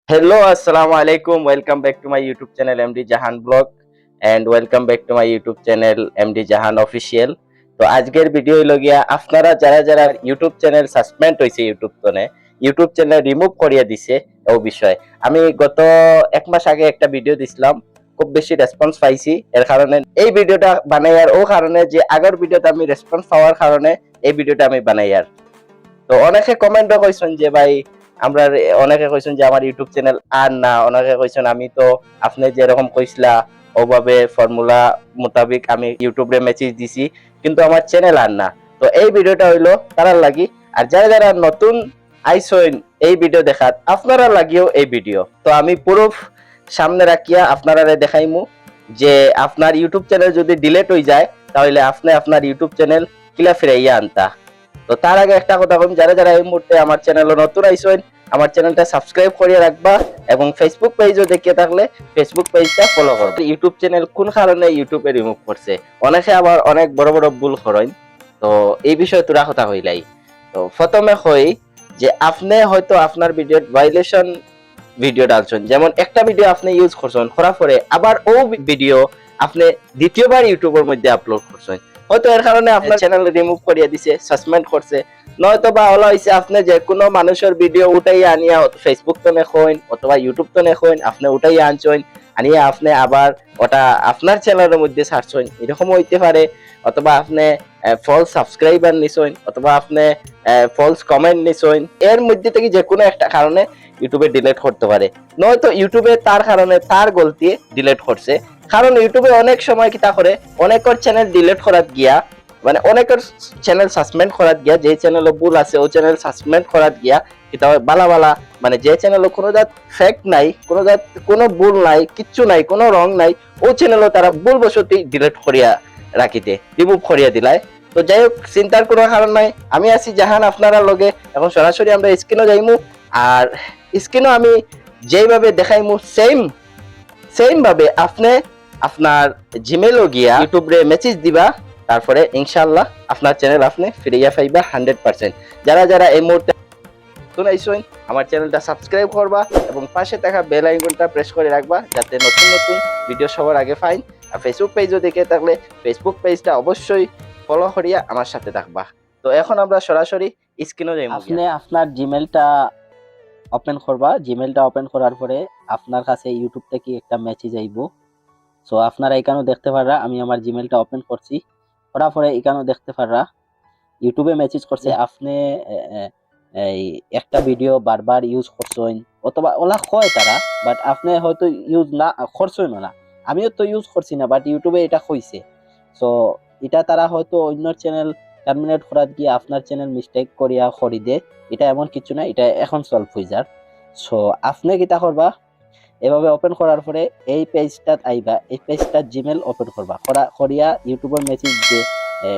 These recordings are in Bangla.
Hello, assalamu alaikum. Welcome back to my YouTube channel MD Jahan Blog and welcome back to my YouTube channel MD Jahan Official. তো আজকের ভিডিও হইল গিয়া আপনারা যারা যারা ইউটিউব চ্যানেল সাসপেন্ড হইছে ইউটিউব চ্যানেল রিমুভ করিয়া দিছে ও বিষয় আমি গত এক মাস আগে একটা ভিডিও দিছিলাম, খুব বেশি রেসপন্স পাইছি। এর কারণে এই ভিডিওটা বানাইয়ার ও কারণে যে আগের ভিডিওতে আমি রেসপন্স পাওয়ার কারণে এই ভিডিওটা আমি বানাইয়ার। তো অনেকে কমেন্টও কইছেন যে ভাই আমরা, অনেকে কইছেন যে আমার ইউটিউব চ্যানেল আর না, অনেকে কইছেন আমি তো আপনি যেরকম কইছিলা ওভাবে ফর্মুলা মোতাবেক আমি ইউটিউবে মেসেজ দিছি কিন্তু আমার চ্যানেল আর না। তো এই ভিডিওটা হইলো তারার লাগি, আর যারা যারা নতুন আইসইন এই ভিডিও দেখাত আপনারা লাগিও এই ভিডিও। তো আমি প্রুফ সামনে রাখিয়া আপনারা দেখাইমু যে আপনার ইউটিউব চ্যানেল যদি ডিলিট হয়ে যায় তাহলে আপনি আপনার ইউটিউব চ্যানেল কিলা ফিরাইয়া আনতা। তো তার আগে একটা কথা কম, যারা যারা এই মুহূর্তে আমার চ্যানেলে নতুন আইসেন আমার চ্যানেলটা সাবস্ক্রাইব করিয়ে রাখবা এবং ফেসবুক পেজও দেখিয়ে থাকলে ফেসবুক পেজটা ফলো করবে। ইউটিউব চ্যানেল কোন কারণে ইউটিউবে রিমুভ করছে, অনেকে আবার অনেক বড় বড় ভুল করেন। তো এই বিষয়ে তোরা কথা হইলাই। তো প্রথমে হই যে আপনি হয়তো আপনার ভিডিও ভাইলেশন ভিডিও ডালছেন, যেমন একটা ভিডিও আপনি ইউজ করছেন করার পরে আবার ও ভিডিও আপনি দ্বিতীয়বার ইউটিউবের মধ্যে আপলোড করছেন, হয়তো এর কারণে আপনার চ্যানেল রিমুভ করিয়া দিছে, সাসপেন্ড করছে। নয়তো বা হলো হইছে আপনি যে কোনো মানুষের ভিডিও উঠাইয়া আনিয়া ফেসবুক তো নেখইন অথবা ইউটিউব তো নেখইন, আপনি উঠাইয়া আনছেন, আনিয়া আপনি আবার ওটা আপনার চ্যানেলের মধ্যে ছাড়ছেন, এরকম হইতে পারে। অথবা আপনি ফলস সাবস্ক্রাইবার নিছেন, অথবা আপনি ফলস কমেন্ট নিছেন, এর মধ্যে থেকে যে কোনো একটা কারণে ইউটিউবে ডিলিট করতে পারে। নয়তো ইউটিউবে তার কারণে তার গলতি ডিলিট করছে। কারণ ইউটিউবে অনেক সময় কিতা করে অনেকের চ্যানেল ডিলিট করাত গিয়া, মানে অনেকের চ্যানেল সাসপেন্ড করাত গিয়া, যে চ্যানেলে ভুল আছে ও চ্যানেল সাসপেন্ড করাত গিয়া কিতা হয় বালা বালা, মানে যে চ্যানেলে কোনো জাত ফ্যাক্ট নাই, কোনো জাত কোনো ভুল নাই, কিচ্ছু নাই, কোনো রং নাই, ও চ্যানেলও তারা ভুল বশতই ডিলিট করিয়া রাখিতে, রিমুভ করিয়া দিলায়। তো যাই হোক, চিন্তার কোনো কারণ নাই, আমি আছি জাহান আপনারা লগে। এখন সরাসরি আমরা স্ক্রিনও যাইমু, আর স্ক্রিনও আমি যেইভাবে দেখাইমু সেম সেম ভাবে আপনি আপনার জিমেইলও গিয়া ইউটিউবে মেসেজ দিবা, তারপরে ইনশাআল্লাহ আপনার চ্যানেল আপনি ফিরিয়া পাইবা 100%। যারা যারা এই মুহূর্তে নতুন আইসেন আমার চ্যানেলটা সাবস্ক্রাইব করবা এবং পাশে থাকা বেল আইকনটা প্রেস করে রাখবা যাতে নতুন নতুন ভিডিও সবার আগে পাইন। আর ফেসবুক পেজও দেখে থাকলে ফেসবুক পেজটা অবশ্যই ফলো করিয়া আমার সাথে থাকবা। তো এখন আমরা সরাসরি স্ক্রিনে যাই। আপনি আপনার জিমেলটা ওপেন করবা, জিমেলটা ওপেন করার পরে আপনার কাছে ইউটিউব থেকে একটা মেসেজ আইব। সো আপনারা এখানেও দেখতে পাররা আমি আমার জিমেলটা ওপেন করছি, করার পরে এখানেও দেখতে পাররা ইউটিউবে মেসেজ করছে আপনি এই একটা ভিডিও বারবার ইউজ করছেন, অথবা ওলা হয় তারা, বাট আপনি হয়তো ইউজ না করছেন না, আমিও তো ইউজ করছি না, বাট ইউটিউবে এটা হইছে। সো এটা তারা হয়তো অন্য চ্যানেল টার্মিনেট করার গিয়ে আপনার চ্যানেল মিস্টেক করিয়া করি দে, এটা এমন কিছু না, এটা এখন সলভ হয়ে যার। সো আপনি কিতা করবা, এভাবে ওপেন করার পরে এই পেজটা আইবা, এই পেজটা জিমেল ওপেন করবা, করিয়া ইউটিউবের মেসেজ যে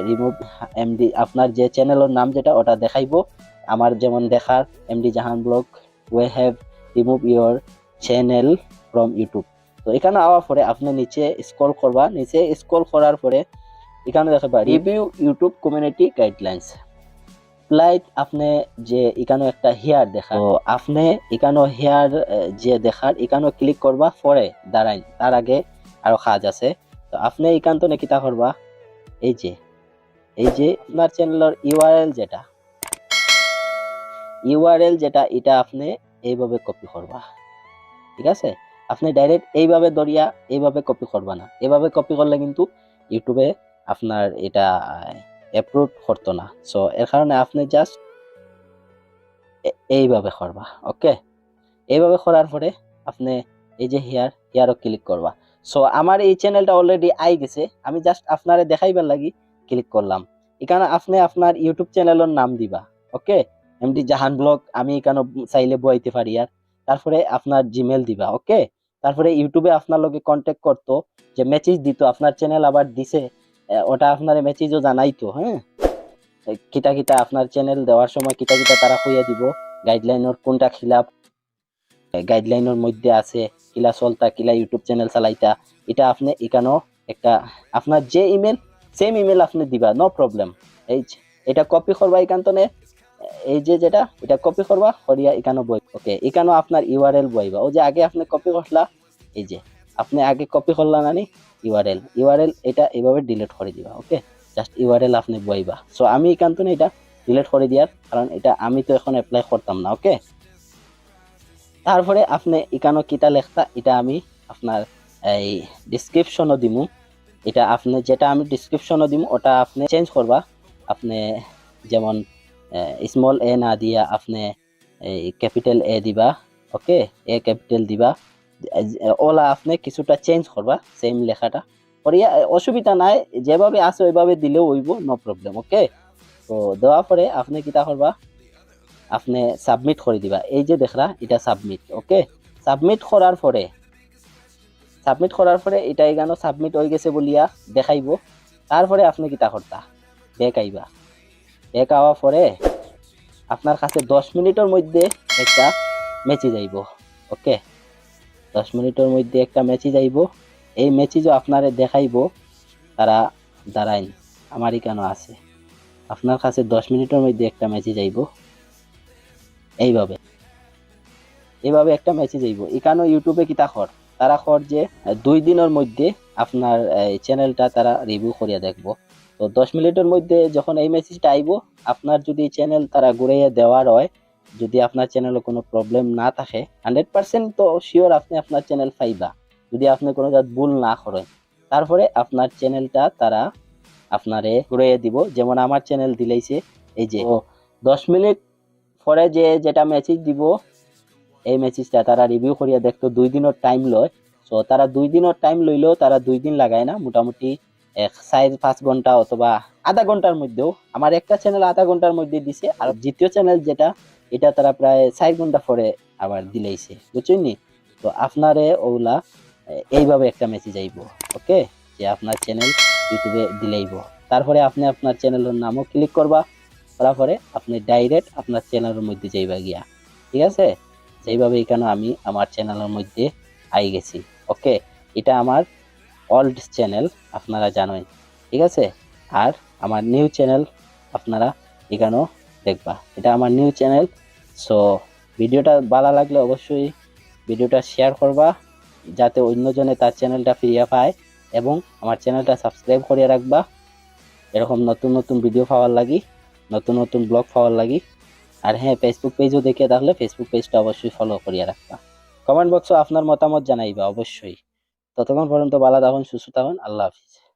রিমুভ এমডি আপনার যে চ্যানেলের নাম যেটা ওটা দেখাইবো, আমার যেমন দেখার MD Jahan blog we have remove your channel from YouTube. তো এখানে আওয়ার পরে আপনি নিচে স্ক্রল করবা, নিচে স্ক্রল করার পরে এখানে দেখাবা review YouTube community guidelines like আপনি যে এখানে একটা হেয়ার দেখা, তো আপনি এখানে হেয়ার যে দেখার এখানে ক্লিক করবা, পরে দাঁড়াই তার আগে আরো কাজ আছে। তো আপনি এখান তো নাকি তা করবা, এই যে আপনার চ্যানেলের ইউআরএল যেটা এটা আপনি এইভাবে কপি করবা, ঠিক আছে? আপনি ডাইরেক্ট এইভাবে দরিয়া এইভাবে কপি করবা না, এভাবে কপি করলে কিন্তু ইউটিউবে আপনার এটা অ্যাপ্রুভ করতো না। সো এর কারণে আপনি জাস্ট এইভাবে করবা, ওকে? এইভাবে করার পরে আপনি এই যে হেয়ারও ক্লিক করবা। সো আমার এই চ্যানেলটা অলরেডি আই গেছে, আমি জাস্ট আপনারে দেখাইবার লাগি ক্লিক করলাম। এখানে আপনি আপনার ইউটিউব চ্যানেলের নাম দিবা, ওকে? এমডি জাহান ব্লগ আমি এখানে চাইলে বইতে পারি। আর তারপরে আপনার জিমেল দিবা, ওকে? তারপরে ইউটিউবে আপনার লগে কন্ট্যাক্ট করতো, যে মেসেজ দিত আপনার চ্যানেল আবার দিছে, ওটা আপনার মেসেজও জানাইতো, হ্যাঁ? কিতা কিতা আপনার চ্যানেল দেওয়ার সময় কিতা কিতা তারা কইয়া দিব, গাইডলাইনের কোনটা খিলাফ গাইডলাইনের মধ্যে আছে, কিলা চলতা, কিলা ইউটিউব চ্যানেল চালাইতা, এটা আপনি এখানেও একটা আপনার যে ইমেল সেম ইমেল আপনি দিবা, নো প্রবলেম। এটা কপি করবা এখান থেকে, এই যে যেটা এটা কপি করবা করিয়া এখানে বই ওকে এখানে আপনার ইউআরএল বইবা ও যে আগে আপনি কপি করলা এই যে আপনি আগে কপি করলা নানি ইউআরএল এটা এইভাবে ডিলিট করে দিবা ওকে জাস্ট ইউআরএল আপনি বইবা সো আমি এখান থেকে এটা ডিলিট করে দিয়ার কারণ এটা আমি তো এখন অ্যাপ্লাই করতাম না ওকে তারপরে আপনি এখানে কিতা লেখতা এটা আমি আপনার এই ডিসক্রিপশনও দিমু এটা আপনি যেটা আমি ডিসক্রিপশনও দিমু ওটা আপনি চেঞ্জ করবা আপনি যেমন স্মল এ না দিয়া আপনি এই ক্যাপিটাল এ দিবা ওকে এ ক্যাপিটাল দিবা ওলা আপনি কিছুটা চেঞ্জ করবা সেম লেখাটা করিয়া অসুবিধা নাই যেভাবে আছে ওইভাবে দিলেও হইব নো প্রবলেম ওকে তো দেওয়ার পরে আপনি কিতা করবা আপনি সাবমিট করে দিবা এই যে দেখরা এটা সাবমিট ওকে সাবমিট করার পরে এটা এখানে সাবমিট হয়ে গেছে বলিয়া দেখাইবো তারপরে আপনি কিতা করতা ব্যাক আইবা ব্যাক আওয়ার পরে আপনার কাছে 10 মিনিটের মধ্যে একটা মেসেজ আইব ওকে 10 মিনিটের মধ্যে একটা মেসেজ আইব এই মেসেজও আপনারে দেখাইবো তারা দাঁড়াইন আমার এখানে আছে আপনার কাছে 10 মিনিটের মধ্যে একটা মেসেজ আইব এইভাবে একটা মেসেজ আইব এখানে ইউটিউবে কিতা কর তারা কর যে 2 দিনের মধ্যে আপনার চ্যানেলটা তারা রিভিউ করিয়া দেখবো তো 10 মিনিটের মধ্যে যখন এই মেসেজটা আইব আপনার যদি চ্যানেল তারা ঘুরাইয়া দেওয়ার হয় যদি আপনার চ্যানেলে কোনো প্রবলেম না থাকে 100% তো শিওর আপনি আপনার চ্যানেল পাইবা যদি আপনি কোনো জাত ভুল না করেন তারপরে আপনার চ্যানেলটা তারা আপনারে ঘুরাইয়া দিব যেমন আমার চ্যানেল দিলাইছে এই যে 10 মিনিট পরে যেটা মেসেজ দিব এই মেসেজটা তারা রিভিউ করিয়া দেখতো 2 দিনের টাইম লয় সো তারা 2 দিনের টাইম লইলেও তারা 2 দিন লাগায় না মোটামুটি 4-5 ঘন্টা অথবা আধা ঘন্টার মধ্যেও আমার একটা চ্যানেল আধা ঘন্টার মধ্যে দিছে আর দ্বিতীয় চ্যানেল যেটা এটা তারা প্রায় 4 ঘন্টা পরে আবার দিলাইছে বুঝছেন নি তো আপনারে ওগুলা এইভাবে একটা মেসেজ আইব ওকে যে আপনার চ্যানেল ইউটিউবে দিলাইব তারপরে আপনি আপনার চ্যানেলের নামও ক্লিক করবা করার পরে আপনি ডাইরেক্ট আপনার চ্যানেলের মধ্যে যাইবা গিয়া ঠিক আছে সেইভাবে এখানে আমি আমার চ্যানেলের মধ্যে আই গেছি ওকে এটা আমার ওল্ড চ্যানেল আপনারা জানেন ঠিক আছে আর আমার নিউ চ্যানেল আপনারা এখানেও দেখবা এটা আমার নিউ চ্যানেল সো ভিডিওটা ভালো লাগলে অবশ্যই ভিডিওটা শেয়ার করবা যাতে অন্যজনে তার চ্যানেলটা ফিরিয়ে পায় এবং আমার চ্যানেলটা সাবস্ক্রাইব করে রাখবা এরকম নতুন নতুন ভিডিও পাওয়ার লাগি নতুন নতুন ব্লগ পাওয়ার লাগি আর হ্যাঁ ফেসবুক পেজও দেখে থাকলে ফেসবুক পেজটা অবশ্যই ফলো করিয়া রাখবা কমেন্ট বক্সে আপনার মতামত জানাইবা অবশ্যই ততক্ষণ পর্যন্ত ভালো থাকুন সুস্থ থাকুন আল্লাহ হাফিজ